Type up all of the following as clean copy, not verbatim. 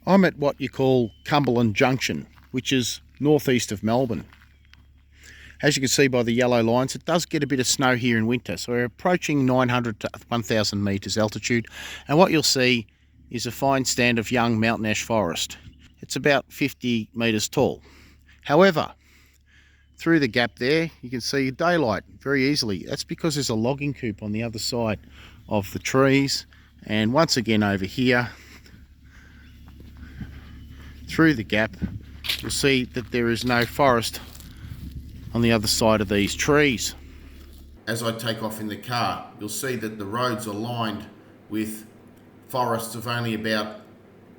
I'm at what you call Cumberland Junction, which is northeast of Melbourne. As you can see by the yellow lines, it does get a bit of snow here in winter. So we're approaching 900 to 1,000 metres altitude. And what you'll see is a fine stand of young mountain ash forest. It's about 50 metres tall. However, through the gap there, you can see daylight very easily. That's because there's a logging coop on the other side of the trees. And once again over here, through the gap, you'll see that there is no forest on the other side of these trees. As I take off in the car, you'll see that the roads are lined with forests of only about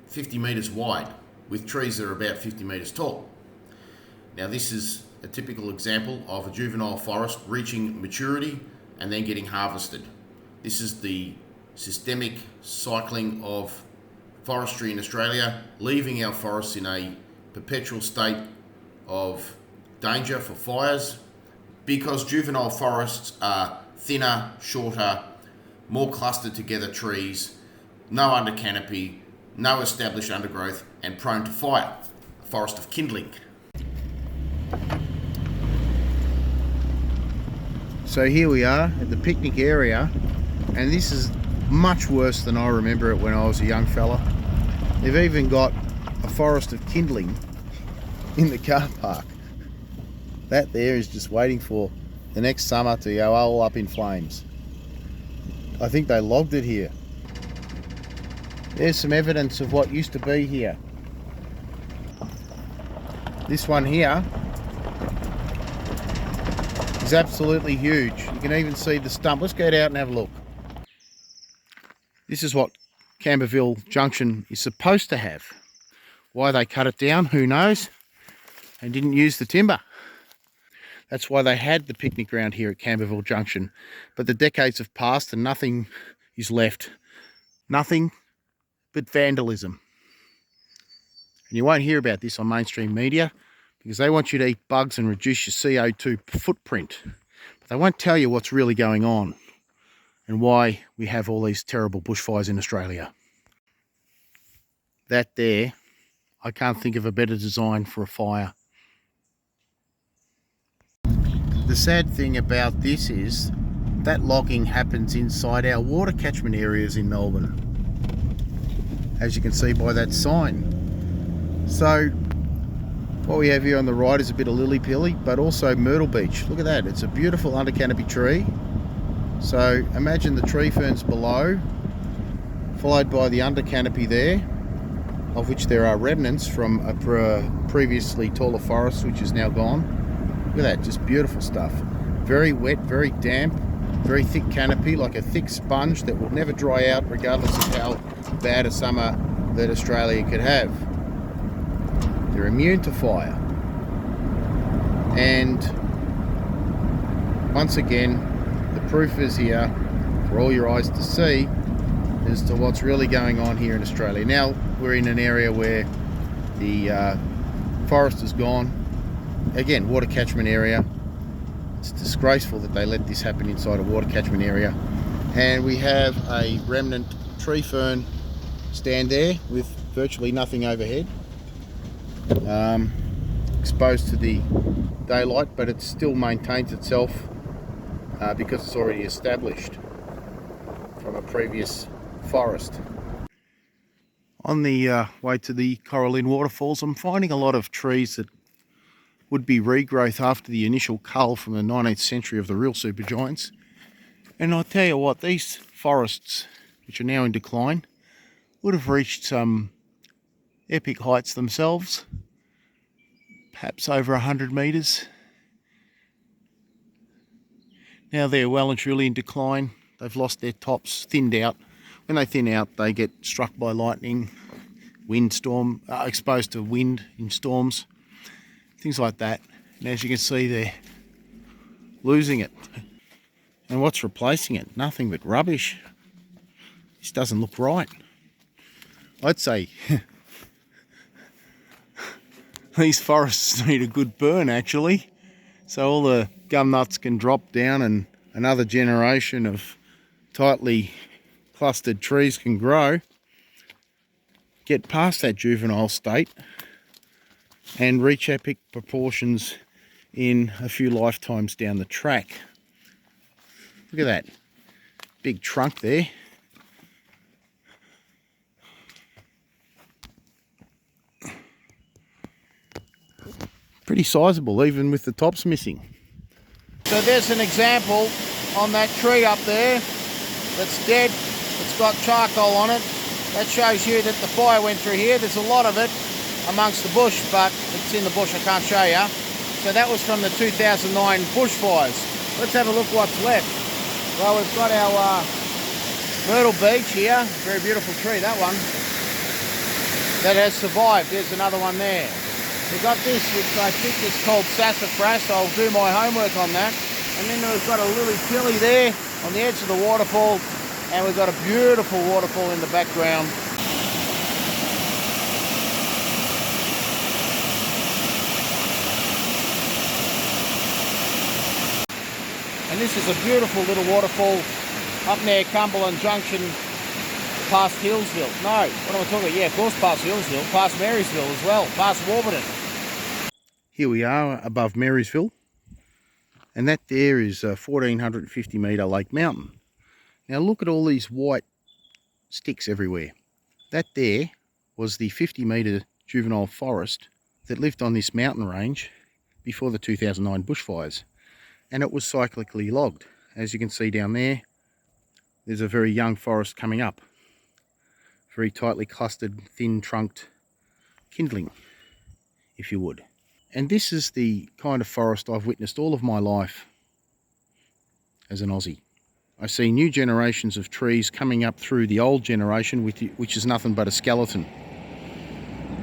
50 metres wide, with trees that are about 50 metres tall. Now this is a typical example of a juvenile forest reaching maturity and then getting harvested. This is the systemic cycling of forestry in Australia, leaving our forests in a perpetual state of danger for fires, because juvenile forests are thinner, shorter, more clustered together trees, no under canopy, no established undergrowth, and prone to fire. A forest of kindling. So here we are at the picnic area, and this is much worse than I remember it when I was a young fella. They've even got a forest of kindling in the car park. That there is just waiting for the next summer to go all up in flames. I think they logged it here. There's some evidence of what used to be here. This one here is absolutely huge. You can even see the stump. Let's get out and have a look. This is what Cumberland Junction is supposed to have. Why they cut it down, who knows, and didn't use the timber. That's why they had the picnic ground here at Cumberland Junction. But the decades have passed and nothing is left. Nothing but vandalism. And you won't hear about this on mainstream media because they want you to eat bugs and reduce your CO2 footprint. But they won't tell you what's really going on and why we have all these terrible bushfires in Australia. That there, I can't think of a better design for a fire. The sad thing about this is that logging happens inside our water catchment areas in Melbourne, as you can see by that sign. So what we have here on the right is a bit of lily-pilly, but also Myrtle Beach. Look at that, it's a beautiful under canopy tree. So imagine the tree ferns below, followed by the under canopy there, of which there are remnants from a previously taller forest which is now gone. Look at that, just beautiful stuff. Very wet, very damp, very thick canopy, like a thick sponge that will never dry out regardless of how bad a summer that Australia could have. They're immune to fire. And once again, the proof is here for all your eyes to see as to what's really going on here in Australia. Now we're in an area where the forest is gone. Again, water catchment area. It's disgraceful that they let this happen inside a water catchment area. And we have a remnant tree fern stand there with virtually nothing overhead, exposed to the daylight, but it still maintains itself because it's already established from a previous forest. On the way to the Cumberland waterfalls, I'm finding a lot of trees that would be regrowth after the initial cull from the 19th century of the real supergiants. And I'll tell you what, these forests, which are now in decline, would have reached some epic heights themselves, perhaps over 100 metres. Now they're well and truly in decline. They've lost their tops, thinned out. When they thin out, they get struck by lightning, windstorm, exposed to wind in storms, things like that. And as you can see, they're losing it. And what's replacing it? Nothing but rubbish. This doesn't look right. I'd say these forests need a good burn, actually, so all the gum nuts can drop down and another generation of tightly clustered trees can grow. get past that juvenile state and reach epic proportions in a few lifetimes down the track. Look at that big trunk there. Pretty sizable, even with the tops missing. So there's an example on that tree up there that's dead. It's got charcoal on it. That shows you that the fire went through here. There's a lot of it amongst the bush, but it's in the bush, I can't show you. So that was from the 2009 bushfires. Let's have a look what's left. Well, we've got our myrtle beech here. Very beautiful tree, that one. That has survived. There's another one there. We've got this, which I think is called sassafras. I'll do my homework on that. And then we've got a lily pilly there on the edge of the waterfall. And we've got a beautiful waterfall in the background. And this is a beautiful little waterfall up near Cumberland Junction, past Hillsville. No, what am I talking about? Yeah, of course, past Hillsville, past Marysville as well, past Warburton. Here we are above Marysville, and that there is a 1450 metre Lake Mountain. Now look at all these white sticks everywhere. That there was the 50 metre juvenile forest that lived on this mountain range before the 2009 bushfires. And it was cyclically logged. As you can see down there, there's a very young forest coming up. Very tightly clustered, thin-trunked kindling, if you would. And this is the kind of forest I've witnessed all of my life as an Aussie. I see new generations of trees coming up through the old generation, which is nothing but a skeleton.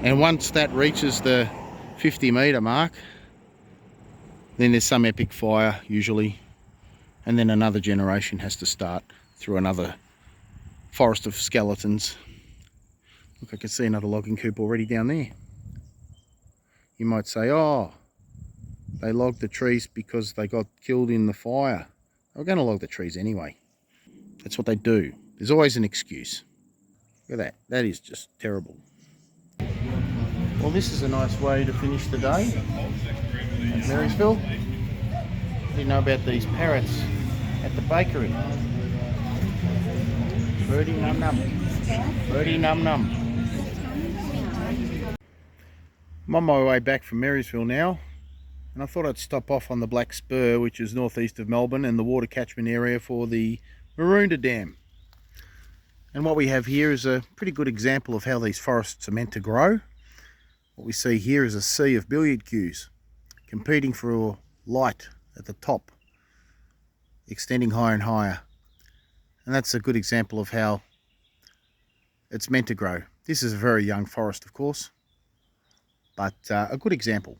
And once that reaches the 50 metre mark, then there's some epic fire usually, and then another generation has to start through another forest of skeletons. Look, I can see another logging coop already down there. You might say, oh, they logged the trees because they got killed in the fire. They're going to log the trees anyway. That's what they do. There's always an excuse. Look at that. That is just terrible. Well, this is a nice way to finish the day at Marysville. Didn't know about these parrots at the bakery. Birdie num num. Birdie num num. I'm on my way back from Marysville now, and I thought I'd stop off on the Black Spur, which is northeast of Melbourne, and the water catchment area for the Maroondah Dam. And what we have here is a pretty good example of how these forests are meant to grow. What we see here is a sea of billiard cues competing for light at the top, extending higher and higher. And that's a good example of how it's meant to grow. This is a very young forest, of course, but a good example.